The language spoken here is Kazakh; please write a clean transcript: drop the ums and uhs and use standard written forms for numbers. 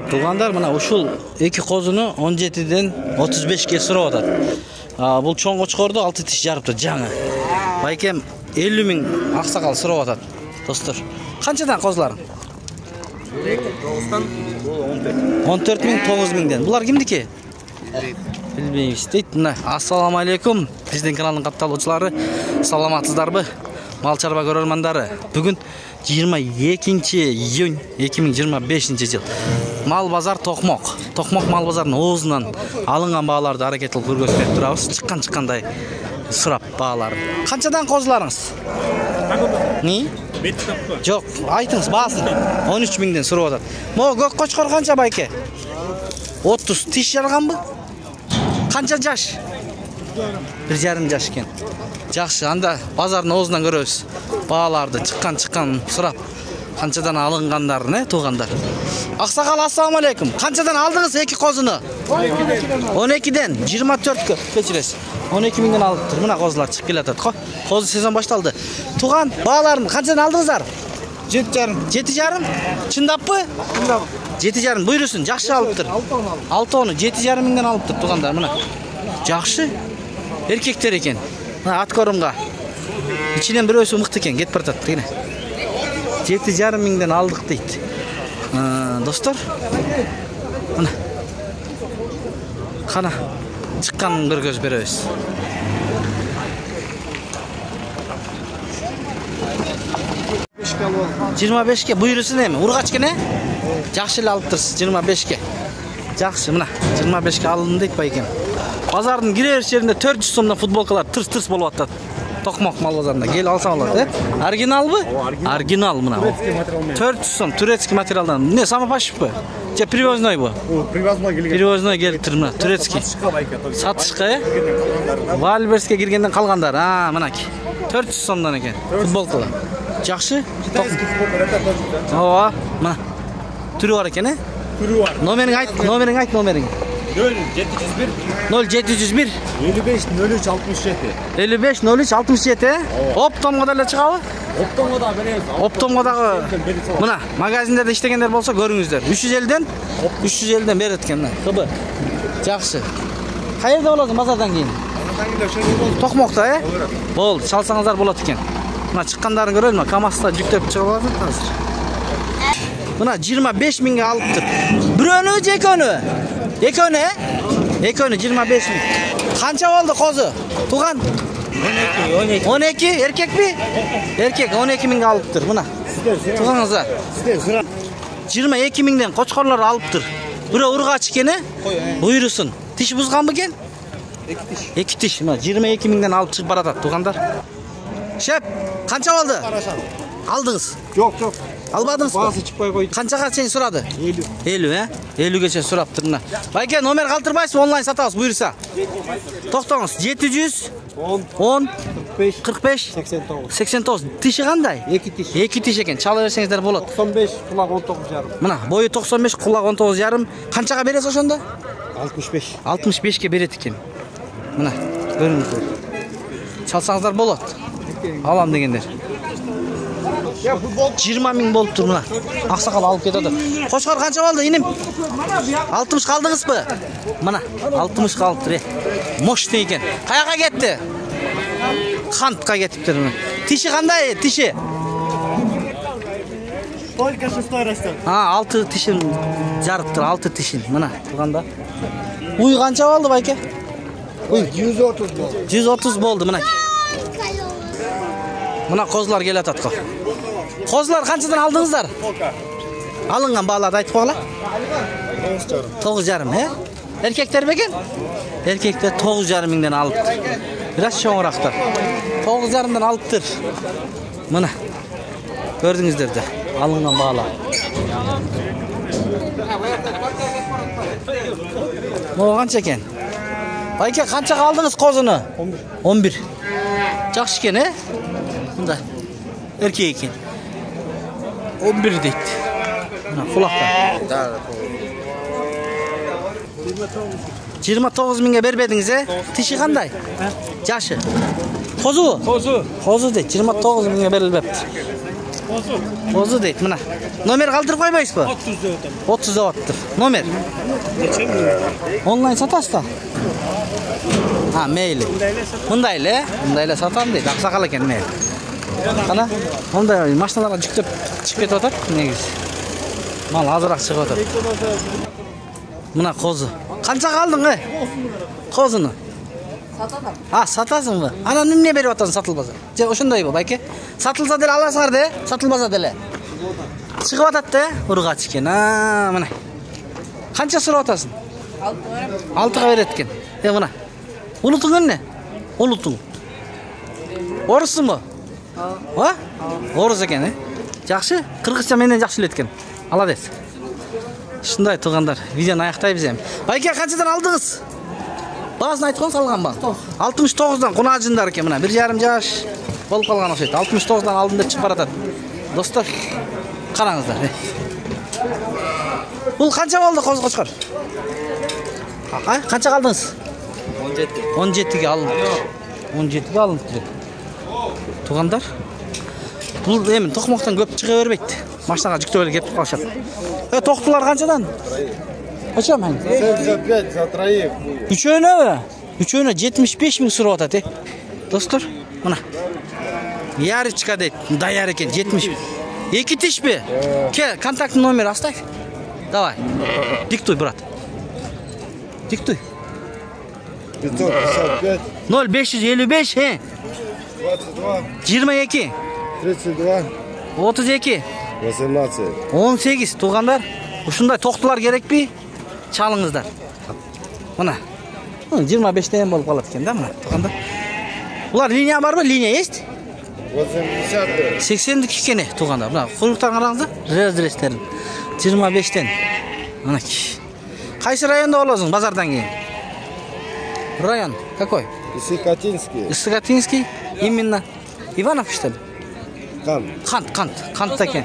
Тугандар, мына ушул эки козуну 17ден 35ге сурап атат. Бул чоң кочкорду 6 тиш жарыптыр жаңы. Байкем 50 миң аксакал сурап атат. Достор, канчадан козуларың? 14 миң 9 миңден. Булар кимдики? Билбейбиз дейт. Мына ассаламу алейкум. Биздин каналдын катталуучулары, саламатсыздарбы? Мал чарба көрөрмандары. Бүгүн 22 июнь 2025 жыл. Мал базар Токмок. Токмок мал базарынын оозунан алынган бааларды аракет кылып көргөзүп турабыз. Чыккандай сурап бааларын. Канчадан козуларыңыз? Не? Жок, айтыңыз баасын. 13 миңден сурап атат. Могу көк кочкор канча байке? 30 тиш жарганбы? Канча жаш? 1,5 жаш экен. Жакшы, анда базардын оозунан көрөбүз. Бааларды чыккан сурап. Канчадан алынгандарын, туугандар. Аксакал, ассаламу алейкум. Канчадан алдыңыз эки козуну? 12ден 24кө кечиресиз. 12 миңден алыптыр. Мына козулар чыгып келатат го. Козу сезон башталды. Туган бааларын канчадан алдыңыздар? 7,5. 7,5? Чындаппы? Чындап. 7,5 буйрусун жакшы алыптыр. 6 7,5 миңден алыптыр тугандар. Мына. Жакшы. Эркектер экен. Мына ат корумга. Ичинен бирөөсү мыкты экен, кетип баратат дегене. 7,5 миңден алдык дейт. Достор. Мына. Кана чыкканын көргөзүп беребиз. Жыйырма 25ке буйрусун эми ургач кене? Жакшы эле алыптырсыз 25ке. Жакшы, мына 25ке алынды дейт байкем. Базардын кирер жеринде 400 сомдон футболкалар тырс-тырс болуп атат. Токмок мал базарында кел алсаң болот, Оригиналбы? Оригинал мына. 400 сом турецкий материалдан. Не, самопашиппы? Же привознойбу? Привозной келген. Привозной келиптир мына, турецкий. Сатышка, Вальберске киргенден калгандар. Мынаки. 400 сомдон экен футболкалар. Жакшы? Китайский футболка. Ооба, мына. Түрү бар экен, Түрү бар. Номериң айт, номериң. 0701 0701 55 03 67. 55 03 67. Оптомго деле чыгабы? Оптомго да беребиз. Оптомго дагы мына магазиндерде иштегендер болсо көрүңүздөр. 350ден берет экен мына. Кыбы. Жакшы. Каерде болосуң базардан кийин? Токмокто, Болду, чалсаңыздар болот экен. Мына чыккандарын көрөлү мына КамАЗда жүктөп чыгып атат азыр. Мына 25 миңге алыптыр. Бирөөнү же экөөнү? Экөөнү, Экөөнү 25 миң. Канча болду козу? Туган? 12, эркекпи? Эркек 12 миңге алыптыр. Мына. Туганыңыздар. 22 миңден кочкорлор алыптыр. Бирөө ургач экен, буйрусун. Тиш бузганбы экен? 2 тиш. 2 тиш. Мына 22 миңден алып чыгып баратат тугандар. Шеп, канча болду? Алдыңыз? Жок. Албадыңыз ба? Баасы чыкпай койду. Канчага чейин сурады? 50. 50, 50ге чейин сураптыр мына. Байке, номер калтырбайсызбы, онлайн сатабыз, буйрса. Токтоңуз, 700 10 45 89. Тиши кандай? 2 тиш. 2 тиш экен, чала берсеңиздер болот. 95 кулак 19,5. Мына, бою 95, кулак 19,5. Канчага бересиз ошондо? 65. 65ке берет экен. Мына, көрүңүздөр. Чалсаңыздар болот. Алам дегендер. 20 миң болуптур мына. Аксакал алып кетет. Кочкор канча болду, иним? 60 калдыңызбы? Мына, 60 калыптыр. Мощный экен. Каяка кетти? Кантка кетиптир мына. Тиши кандай? Тиши? Только 6 растет. 6 тишин жарыптыр, 6 тишин. Мына, турганда. Уй канча болду байке? Уй 130 болду. 130 болду мына. Мына козулар келатат го. Козулар канчадан алдыңыздар? Алынган бааларды айтып койгула. 9,5, Эркектер бекен? Эркектер 9,5 миңден алыптыр. Бираз чоңурактар. 9,5дан алыптыр. Мына. Көрдүңүздөр да, алынган баалар. Могу канча экен? Байке, канчага алдыңыз козуну? 11. Жакшы экен, Мында. Эркек экен. 11 дейт. Мына кулакта. Да. 29 миңге бербедиңиз, Тиши кандай? Жашы. Козу дейт. 29 миңге берилбептир. Qo'zi deydi, mana. Nomer qoldirib qo'ymaysizmi? 30 deyapti. Nomer. Onlayn satasizda? Ha, mayli. Bundaylar satam deydi. Aqsaqal ekan mayli. Qana, bunday mashinalarga jiklab chiqib ketyapti, negisi. Mal azroq chiqyapti. Mana qo'zi. Qancha qalding, Qo'zini? Satadım. Ha, satasizmi? Ana nimga beryapsan satilmasa? Je, o'shunday bu, aka. Satilsa dela olasizlar-da, satilmasa dela. Chiqyapti-da, urg'ach ekan. Ha, mana. Qancha so'rayapsan? 6 ga berayotgan. Mana. Unuting ne? Unuting. O'risizmi? Ha? O'ris ekan, Yaxshi, qirg'izcha mendan yaxshi bilayotgan. Alades. Shunday tug'anlar, videoni oyoqtaymiz ham. Aka, qanchadan oldingiz? Bazını aytqon salgan bak. 69'dan qonajinlar ekan, mana 1,5 yaş bo'lib qolgan o'xshaydi. 69'dan oldin deb chiqib baratadi. Do'stlar, qarangizlar. Bu qancha bo'ldi qo'ziqochqar? Ha, qancha qaldingiz? 17 ga olindi. 17 ga olindi. Tug'anlar. Bu emin to'qmoqdan ko'p chiqa bermaydi. Mashinaga jiktib kelib qolishadi. To'qtular qanchadan? Kaçam hani? 75 за троих. Üçüne mi? Üçüne 75 bin so'rayapti. Dostlar, mana. Yarı chiqadi, dayar ekan 70. Ikki tishbi. Kel, kontakt nomer оставь. Давай. Диктуй, брат. Диктуй. 555 0555 he. 22 22 32 32 18. 18 tug'anlar. Shunday to'xtular kerakmi? Chalingizlar. Mana. 25 dan ham bo'lib qoladi ekanda, mana. Tug'anlar. Ular liniya bormi? Liniya есть? 80. 82 ekan, tug'anlar. Mana quyruqdan qarangizlar. Rezreslerin. 25 dan. Mana. Qaysi rayonda olasizing bozordan keyin? Район какой? Исыкатинский. Исыкатинский. Именно Иванов, что ли? Кан. Кант ekan.